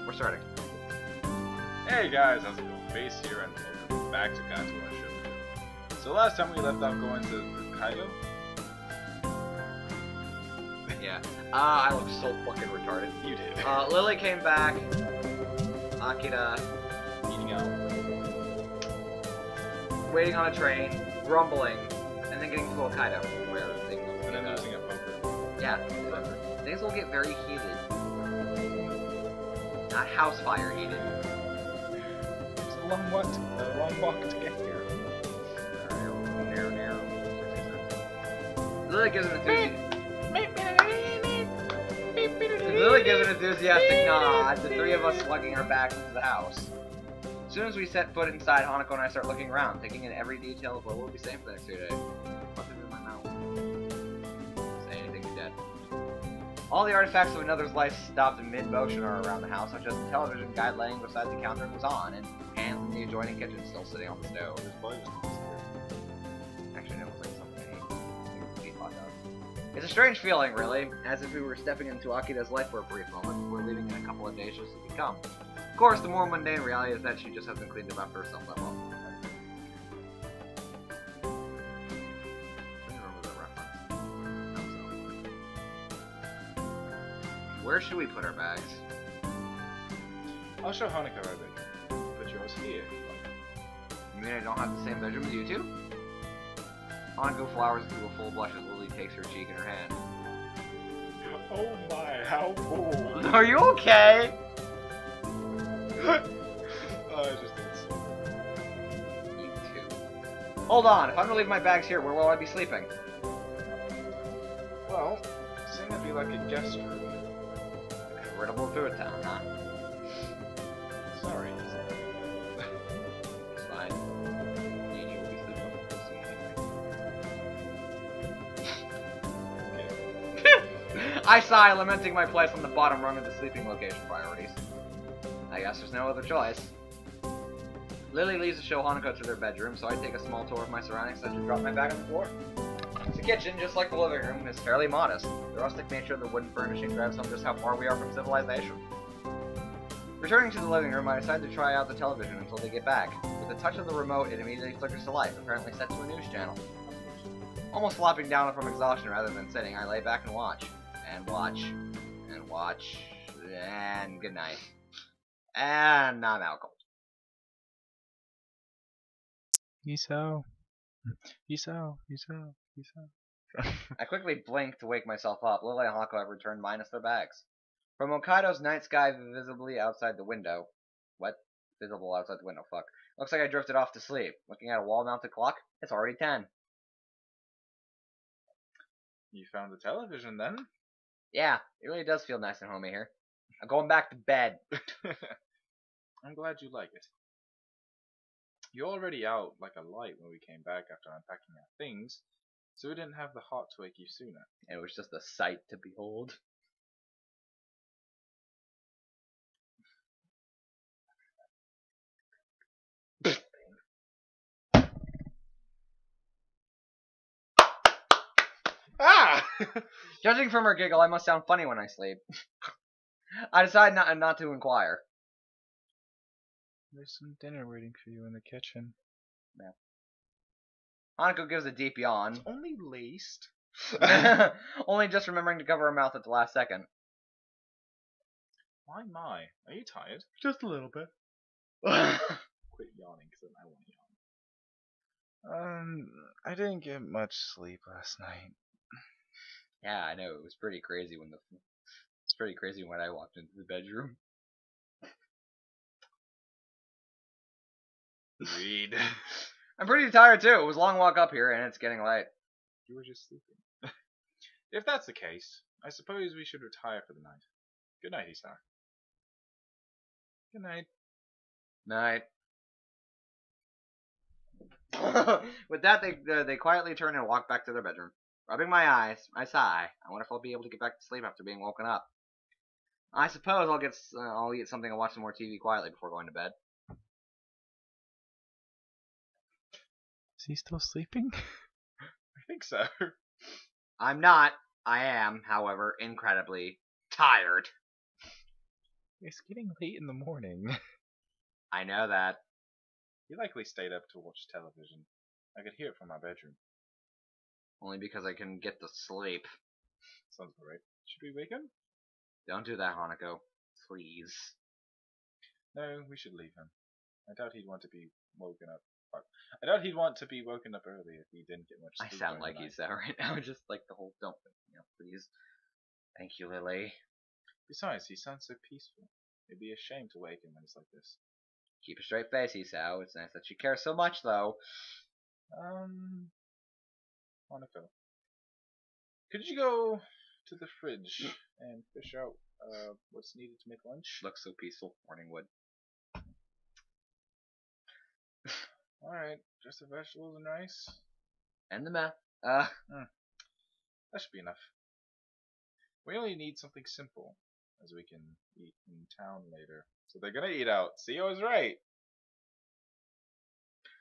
We're starting. Hey guys, how's it going? Base here and welcome back to Katawa Shoujo. So last time we left off going to Hokkaido. Yeah. I look so fucking retarded. You did. Lily came back. Akira Eating out. waiting on a train, grumbling, and then getting to Hokkaido, where things And then losing a poker. yeah, things will get very heated. Not house fire heated. It's a long walk to get here. Lily gives an enthusiastic nod, the three of us slugging our backs into the house. As soon as we set foot inside, Hanako and I start looking around, taking in every detail of what we'll be saying for the next 2 days. What's in my mouth? Say anything, you're dead. All the artifacts of another's life stopped in mid-motion are around the house, such as the television guide laying beside the counter it was on, and pans in the adjoining kitchen still sitting on the stove. This boy was Actually, no, it was like something he thought of. It's a strange feeling, really, as if we were stepping into Akira's life for a brief moment before leaving in a couple of days just to become. Of course, the more mundane reality is that she just hasn't cleaned up after herself that well. Where should we put our bags? I'll show Hanako our bedroom. Put yours here. You mean I don't have the same bedroom as you two? Hanako flowers into a full blush as Lily takes her cheek in her hand. Oh my, how bold. Are you okay? Oh, I just did so. You too. Hold on, if I'm gonna leave my bags here, where will I be sleeping? Well, seeing it'd be like a guest room. Convertible through a town, huh? Sorry. It's fine. You will be sleeping on the pussy anyway. I sigh, lamenting my place on the bottom rung of the sleeping location priorities. I guess there's no other choice. Lily leaves to show Hanako to their bedroom, so I take a small tour of my surroundings as I drop my bag on the floor. The kitchen, just like the living room, is fairly modest. The rustic nature of the wooden furnishing drives home just how far we are from civilization. Returning to the living room, I decide to try out the television until they get back. With a touch of the remote, it immediately flickers to life, apparently set to a news channel. Almost flopping down from exhaustion rather than sitting, I lay back and watch. And watch. And watch. And good night. And I'm out cold. I quickly blinked to wake myself up. Lily and Hanako have returned minus their bags. From Hokkaido's night sky visibly outside the window. What? Visible outside the window, fuck. Looks like I drifted off to sleep. Looking at a wall-mounted clock, it's already 10. You found the television then? Yeah, it really does feel nice and homey here. I'm going back to bed. I'm glad you like it. You're already out like a light when we came back after unpacking our things, so we didn't have the heart to wake you sooner. It was just a sight to behold. Ah! Judging from her giggle, I must sound funny when I sleep. I decide not to inquire. There's some dinner waiting for you in the kitchen. Yeah. Hanako gives a deep yawn. It's only laced. Only just remembering to cover her mouth at the last second. Why my? Are you tired? Just a little bit. Quit yawning, because then I want to yawn. I didn't get much sleep last night. Yeah, I know. It was pretty crazy when I walked into the bedroom. Read. I'm pretty tired too. It was a long walk up here, and it's getting late. You were just sleeping. If that's the case, I suppose we should retire for the night. Good night, Isar. Good night. Night. With that, they quietly turn and walk back to their bedroom. Rubbing my eyes, I sigh. I wonder if I'll be able to get back to sleep after being woken up. I suppose I'll eat something and watch some more TV quietly before going to bed. Is he still sleeping? I think so. I'm not. I am, however, incredibly tired. It's getting late in the morning. I know that. He likely stayed up to watch television. I could hear it from my bedroom. Only because I can get to sleep. Sounds about right. Should we wake him? Don't do that, Hanako. Please. No, we should leave him. I doubt he'd want to be woken up. I doubt he'd want to be woken up early if he didn't get much I sleep. sound during like the he's night. that right now. Just like the whole don't, please. Thank you, Lily. Besides, he sounds so peaceful. It'd be a shame to wake him when it's like this. Keep a straight face, Isao. It's nice that you care so much, though. Monaco. Could you go to the fridge and fish out what's needed to make lunch? Looks so peaceful. Morning wood. Alright, just the vegetables and rice. And the meth. That should be enough. We only need something simple, as we can eat in town later. So they're gonna eat out. See, I was right.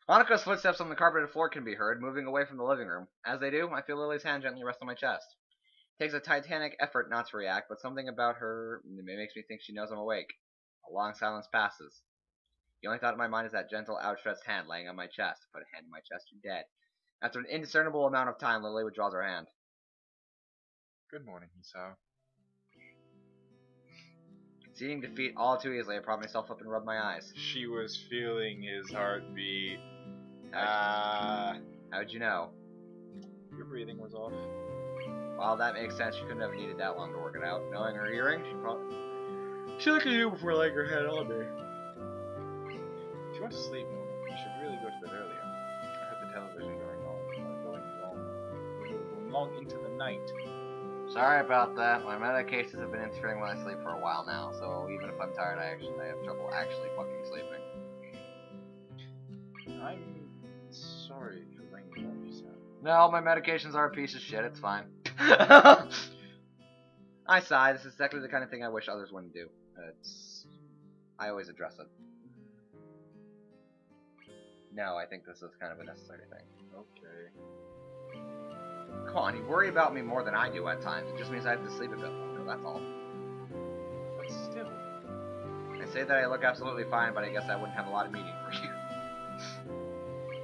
Hanako's footsteps on the carpeted floor can be heard, moving away from the living room. As they do, I feel Lily's hand gently rest on my chest. It takes a titanic effort not to react, but something about her makes me think she knows I'm awake. A long silence passes. The only thought in my mind is that gentle, outstretched hand laying on my chest. Put a hand in my chest, you're dead. After an indiscernible amount of time, Lily withdraws her hand. Good morning, Isao. Seeing defeat all too easily, I prop myself up and rub my eyes. She was feeling his heartbeat. How'd you know? Your breathing was off. Well, that makes sense. She couldn't have needed that long to work it out. Knowing her hearing, she looked at you before laying her head on me. If you want to sleep more, you should really go to bed earlier. I heard the television going long into the night. Sorry about that. My medications have been interfering when I sleep for a while now, so even if I'm tired, I have trouble actually fucking sleeping. I'm sorry for ringing you up, Isao. No, my medications are a piece of shit. It's fine. I sigh. This is exactly the kind of thing I wish others wouldn't do. I always address it. No, I think this is kind of a necessary thing. Okay. Come on, you worry about me more than I do at times. It just means I have to sleep a bit longer, that's all. But still. I say that I look absolutely fine, but I guess I wouldn't have a lot of meaning for you.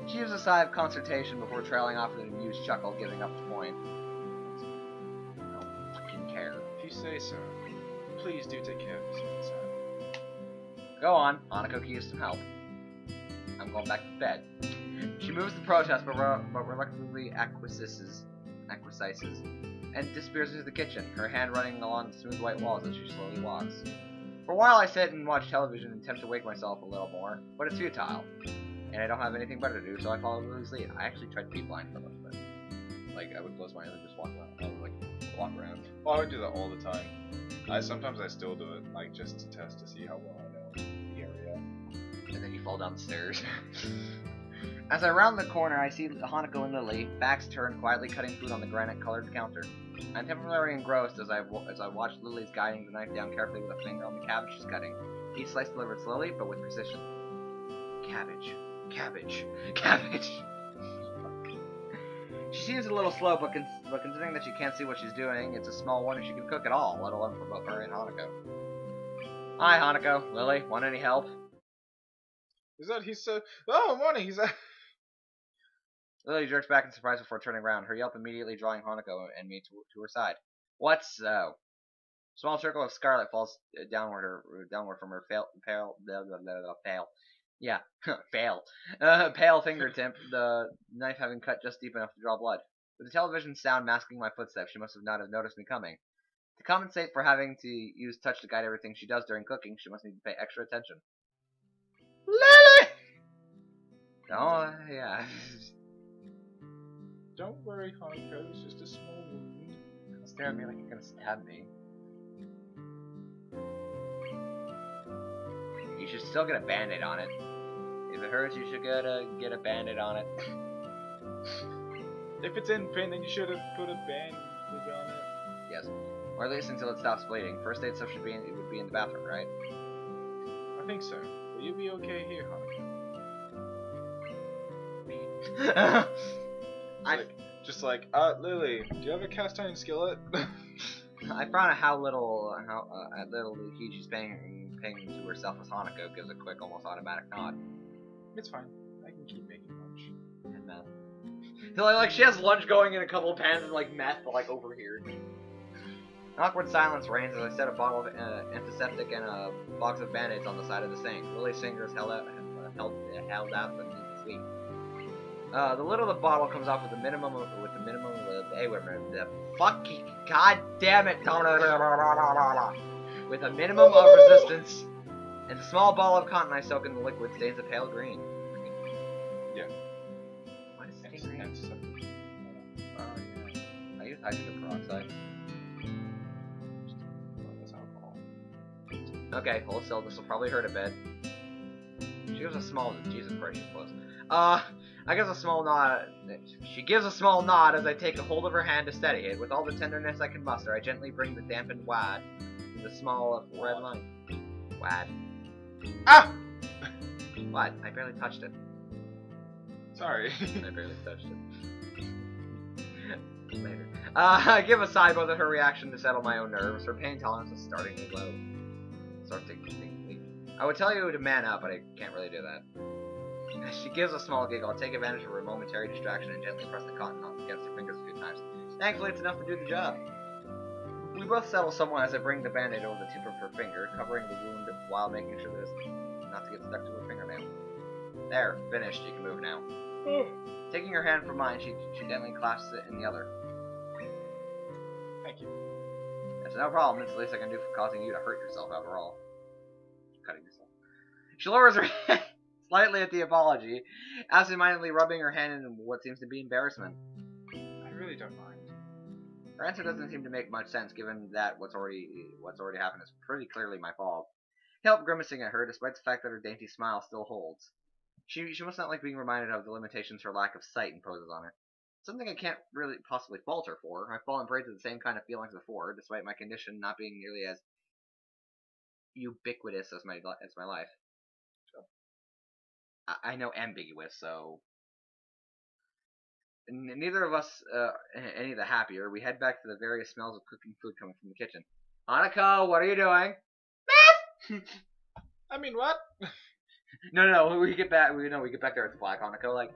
She gives a sigh of consternation before trailing off with an amused chuckle, giving up the point. I don't fucking care. If you say so, please do take care of yourself, Isao. Go on, Hanako can use some help. I'm going back to bed. She moves to protest, but reluctantly acquiesces, and disappears into the kitchen, her hand running along the smooth white walls as she slowly walks. For a while I sit and watch television and attempt to wake myself a little more, but it's futile. And I don't have anything better to do, so I follow Lily's lead. I actually tried to be blind for a little bit. Like, I would close my eyes and just walk around. I would, like, walk around. Oh, I would do that all the time. Sometimes I still do it, like, just to test to see how well I know the area. And then you fall down the stairs. As I round the corner, I see Hanako and Lily, backs turned, quietly cutting food on the granite-colored counter. I'm temporarily engrossed as I watch Lily's guiding the knife down carefully with a finger on the cabbage she's cutting. Each slice delivered slowly, but with precision. Cabbage. Cabbage. Cabbage. She seems a little slow, but considering that she can't see what she's doing, it's a small wonder she can cook at all, let alone for both her and Hanako. Hi, Hanako. Lily, want any help? Is that he said? Oh, morning, he's Lily jerks back in surprise before turning around, her yelp immediately drawing Hanako and me to her side. What's so? Small trickle of scarlet falls downward from her pale fingertip, the knife having cut just deep enough to draw blood. With the television sound masking my footsteps, she must not have noticed me coming. To compensate for having to use touch to guide everything she does during cooking, she must need to pay extra attention. Lily! Oh, yeah. Don't worry, Hanako, it's just a small wound. Don't stare at me like you're gonna stab me. You should still get a band-aid on it. If it hurts, you should get a band-aid on it. If it's in pain, then you should have put a bandage on it. Yes. Or at least until it stops bleeding. First aid stuff would be in the bathroom, right? I think so. Will you be okay here, Hanako? Lily, do you have a cast iron skillet? I frown at how little heed she's paying ping to herself as Hanako gives a quick, almost automatic nod. It's fine. I can keep making lunch. And meth. So, like, she has lunch going in a couple of pans and, like, meth, like, over here. An awkward silence reigns as I set a bottle of antiseptic and a box of band-aids on the side of the sink. Lily's fingers held out the neat sweet. The lid of the bottle comes off with the minimum hey, wait a minute, the fucking, god damn it, with a minimum of resistance, and a small ball of cotton I soak in the liquid stains a pale green. Yeah. What is stain green? I use hydrogen peroxide. That's alcohol. Okay, hold still, this will probably hurt a bit. She gives a small, Jesus Christ, she's close. I gives a small nod. She gives a small nod as I take a hold of her hand to steady it. With all the tenderness I can muster, I gently bring the dampened wad to the small red line. Wad. Ah! What? I barely touched it. Sorry. I barely touched it. Later. I give a sigh both at her reaction to settle my own nerves. Her pain tolerance is starting to low. I would tell you to man up, but I can't really do that. She gives a small giggle. I take advantage of her momentary distraction and gently press the cotton against her fingers a few times. Thankfully, it's enough to do the job. We both settle somewhat as I bring the band-aid over the tip of her finger, covering the wound while making sure that it's not to get stuck to her fingernail. There, finished. You can move now. Taking her hand from mine, she gently clasps it in the other. Thank you. That's no problem. It's the least I can do for causing you to hurt yourself after all. Cutting yourself. She lowers her head slightly at the apology, absentmindedly rubbing her hand in what seems to be embarrassment. I really don't mind. Her answer doesn't seem to make much sense, given that what's already happened is pretty clearly my fault. I help grimacing at her, despite the fact that her dainty smile still holds. She must not like being reminded of the limitations her lack of sight imposes on her. Something I can't really possibly fault her for. I've fallen prey to the same kind of feelings before, despite my condition not being nearly as ubiquitous as my life. I know ambiguous, so neither of us any the happier. We head back to the various smells of cooking food coming from the kitchen. Hanako, what are you doing? I mean, what? No. We get back there. It's black. Hanako, like,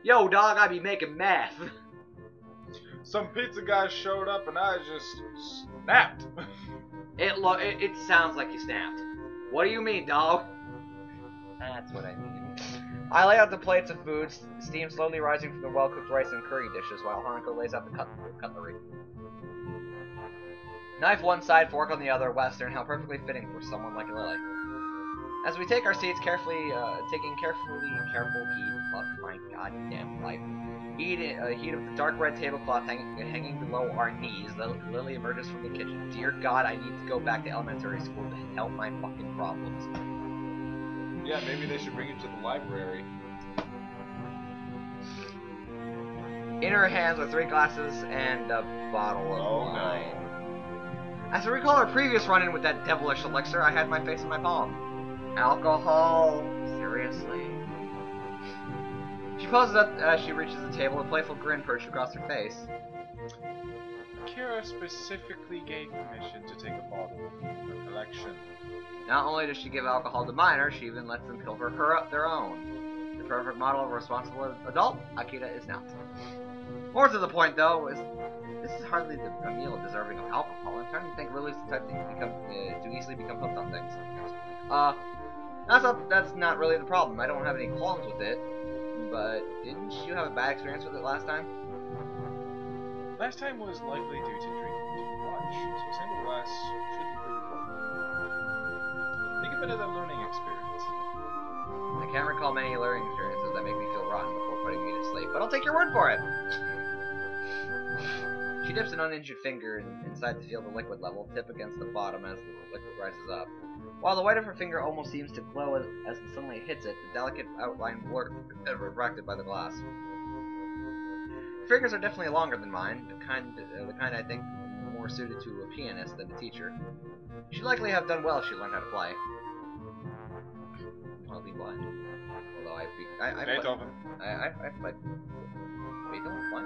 yo, dog, I be making meth. Some pizza guy showed up and I just snapped. It sounds like you snapped. What do you mean, dog? That's what I mean. I lay out the plates of food, steam slowly rising from the well-cooked rice and curry dishes, while Hanako lays out the cutlery. Knife one side, fork on the other, Western, how perfectly fitting for someone like Lily. As we take our seats, careful heed, fuck my goddamn life. Heat of the dark red tablecloth hanging below our knees, Lily emerges from the kitchen. Dear God, I need to go back to elementary school to help my fucking problems. Yeah, maybe they should bring you to the library. In her hands are 3 glasses and a bottle of wine. No. As I recall our previous run-in with that devilish elixir, I had my face in my palm. Alcohol? Seriously? She poses up as she reaches the table, a playful grin perched across her face. Akira specifically gave permission to take a bottle from her collection. Not only does she give alcohol to minors, she even lets them pilfer their own. The perfect model of a responsible adult, Akira is not. More to the point, though, is this is hardly a meal deserving of alcohol. I'm starting to think Lily's the type to easily become hooked on things. That's not really the problem. I don't have any qualms with it. But didn't you have a bad experience with it last time? Last time was likely due to drinking too much, so a single glass should be pretty good. Think of it as a learning experience. I can't recall many learning experiences that make me feel rotten before putting me to sleep, but I'll take your word for it! She dips an uninjured finger inside to feel the liquid level, tip against the bottom as the liquid rises up. While the white of her finger almost seems to glow as the sunlight hits it, the delicate outline blurred, refracted by the glass. Her fingers are definitely longer than mine, the kind I think more suited to a pianist than a teacher. She'd likely have done well if she learned how to play. I'll be blind. Although I Beethoven. I played. Beethoven? What?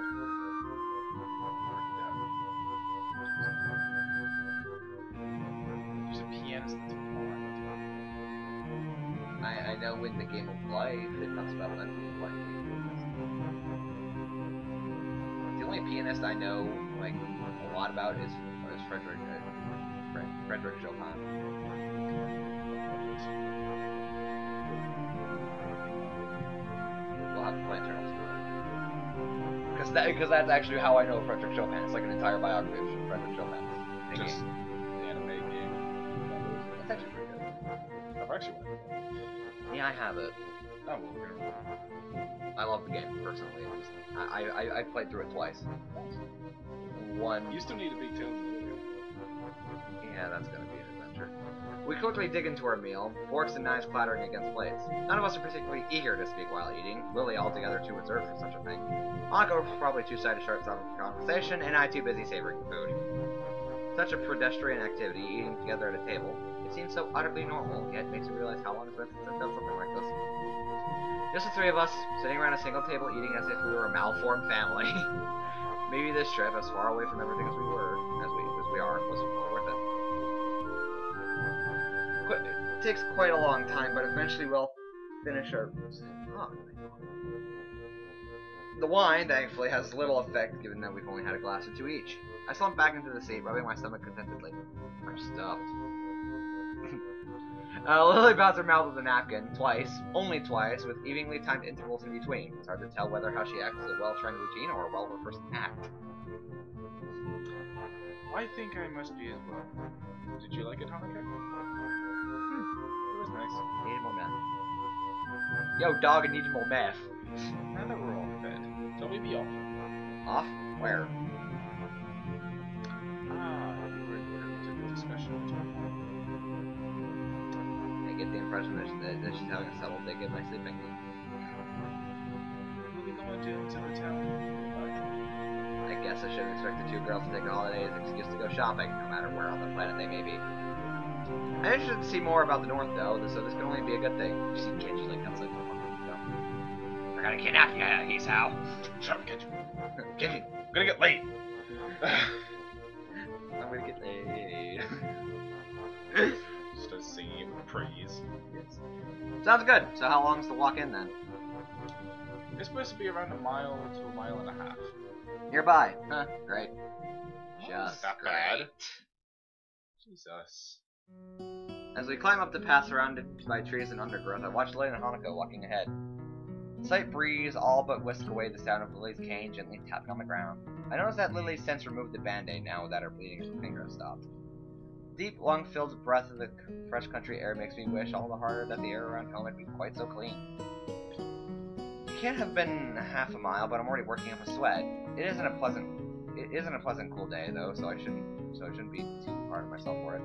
There's a pianist that's blind. know in the Game of Life it talks about when people playing pianist. The only pianist I know like a lot about is Frederick Chopin. We'll have to play Eternal because that's actually how I know Frederick Chopin. It's like an entire biography of Frederick Chopin. Just the anime game. That's actually pretty good. I've actually won it. Yeah, I have it. Oh, well, we're gonna... I love the game personally. I played through it twice. One. You still need a big tail. Yeah, that's gonna be an adventure. We quickly dig into our meal, forks and knives clattering against plates. None of us are particularly eager to speak while eating, Lily altogether too reserved for such a thing. Anko probably too shy to start some conversation, and I too busy savoring the food. Such a pedestrian activity, eating together at a table. It seems so utterly normal, yet makes me realize how long it's been since I've done something like this. Just the three of us, sitting around a single table eating as if we were a malformed family. Maybe this trip, as far away from everything as we are, was well worth it. It takes quite a long time, but eventually we'll finish our... The wine, thankfully, has little effect, given that we've only had a glass or two each. I slump back into the seat, rubbing my stomach contentedly. I'm stuffed. Lily bouts her mouth with a napkin, only twice, with evenly timed intervals in between. It's hard to tell whether how she acts is a well-trained routine or a well-rehearsed act. I think I must be as well. Did you like it, Hanukkah? It was nice. Need more meth. Yo, dog, I need more meth. Now that we're all fed, shall we be off? Off? Where? You were in to the discussion. I get the impression that she's having a subtle dig at my sleeping. We'll be going to the town. I guess I shouldn't expect the two girls to take a holiday as an excuse to go shopping, no matter where on the planet they may be. I'm interested to see more about the North, though, so this can only be a good thing. You see Kenji like outside the fucking window. They're gonna kidnap you, he's how. Shut up, Kenji. Kenji, I'm gonna get late. I'm gonna get laid. Starts singing it with praise. Yes. Sounds good. So how long's the walk in then? It's supposed to be around a mile to a mile and a half. Nearby. Huh, great. Just that bad. Jesus. As we climb up the path surrounded by trees and undergrowth, I watch Lily and Hanako walking ahead. The slight breeze all but whisk away the sound of Lily's cane gently tapping on the ground. I notice that Lily since removed the band-aid now that her bleeding finger has stopped. Deep, lung-filled breath of the fresh country air makes me wish all the harder that the air around home had been quite so clean. It can't have been half a mile, but I'm already working up a sweat. It isn't a pleasant cool day though, so I shouldn't be too hard on myself for it.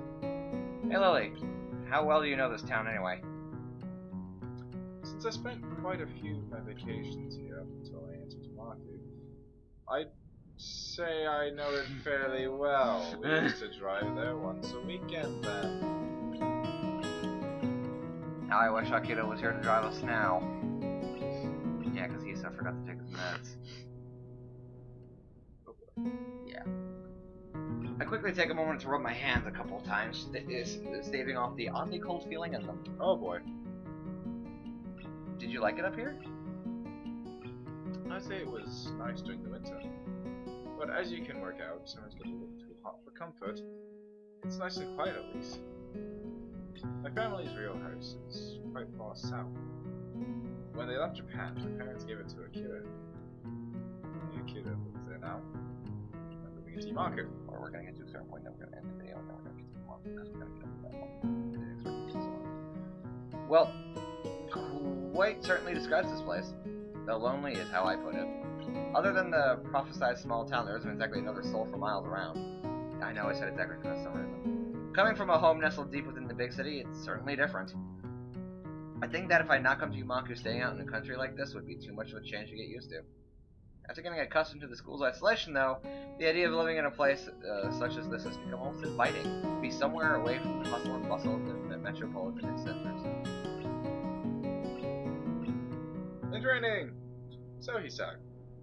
Hey Lily, how well do you know this town anyway? Since I spent quite a few of my vacations here up until I entered Maku, I'd say I know it fairly well. We used to drive there once a weekend then. Now I wish Akira was here to drive us now. Yeah, because he so forgot to take his meds. Yeah. I quickly take a moment to rub my hands a couple of times, staving off the oddly cold feeling in them. Oh boy. Did you like it up here? I'd say it was nice during the winter. But as you can work out, summer's a little too hot for comfort. It's nice and quiet at least. My family's real house is quite far south. When they left Japan, my parents gave it to Akira. Akira lives there now. I'm living in Maku. Or we're gonna get to a certain point, then we're gonna end the video, and then we're gonna get to the one because we're gonna get to that one. Well, quite certainly describes this place. Though lonely is how I put it. Other than the prophesied small town, there isn't exactly another soul for miles around. I know I said exactly for some reason. Coming from a home nestled deep within the big city, it's certainly different. I think that if I had not come to Maku, staying out in a country like this would be too much of a change to get used to. After getting accustomed to the school's isolation, though, the idea of living in a place such as this has become almost inviting. To be somewhere away from the hustle and bustle of the metropolitan centers. It's raining! So Hisak,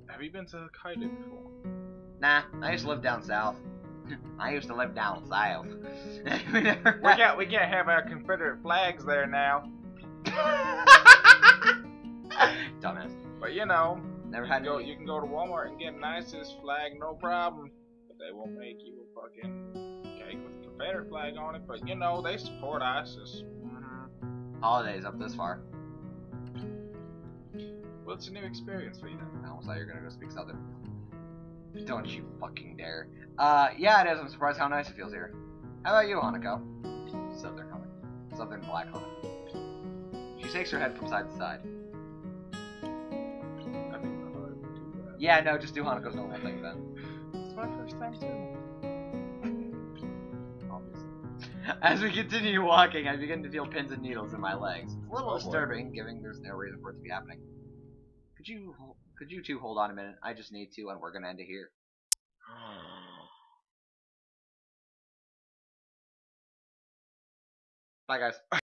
have you been to Kaido before? Nah, I used to live down south. I used to live down south. We can't have our Confederate flags there now. Dumbass. But you know, Never had any. you can go to Walmart and get nicest flag, no problem. But they won't make you a fucking cake with a Confederate flag on it. But you know, they support ISIS. Holidays up this far. Well, it's a new experience for you then. I almost thought you were gonna go speak Southern. Don't you fucking dare. Yeah, it is. I'm surprised how nice it feels here. How about you, Hanako? Southern Hanako. Southern Black Hanako. She shakes her head from side to side. I think the heart would do that. Yeah, no, just do Hanako's normal thing then. It's my first time too. Obviously. As we continue walking, I begin to feel pins and needles in my legs. It's a little disturbing, given there's no reason for it to be happening. Could you two hold on a minute? I just need to, and we're gonna end it here. Bye, guys.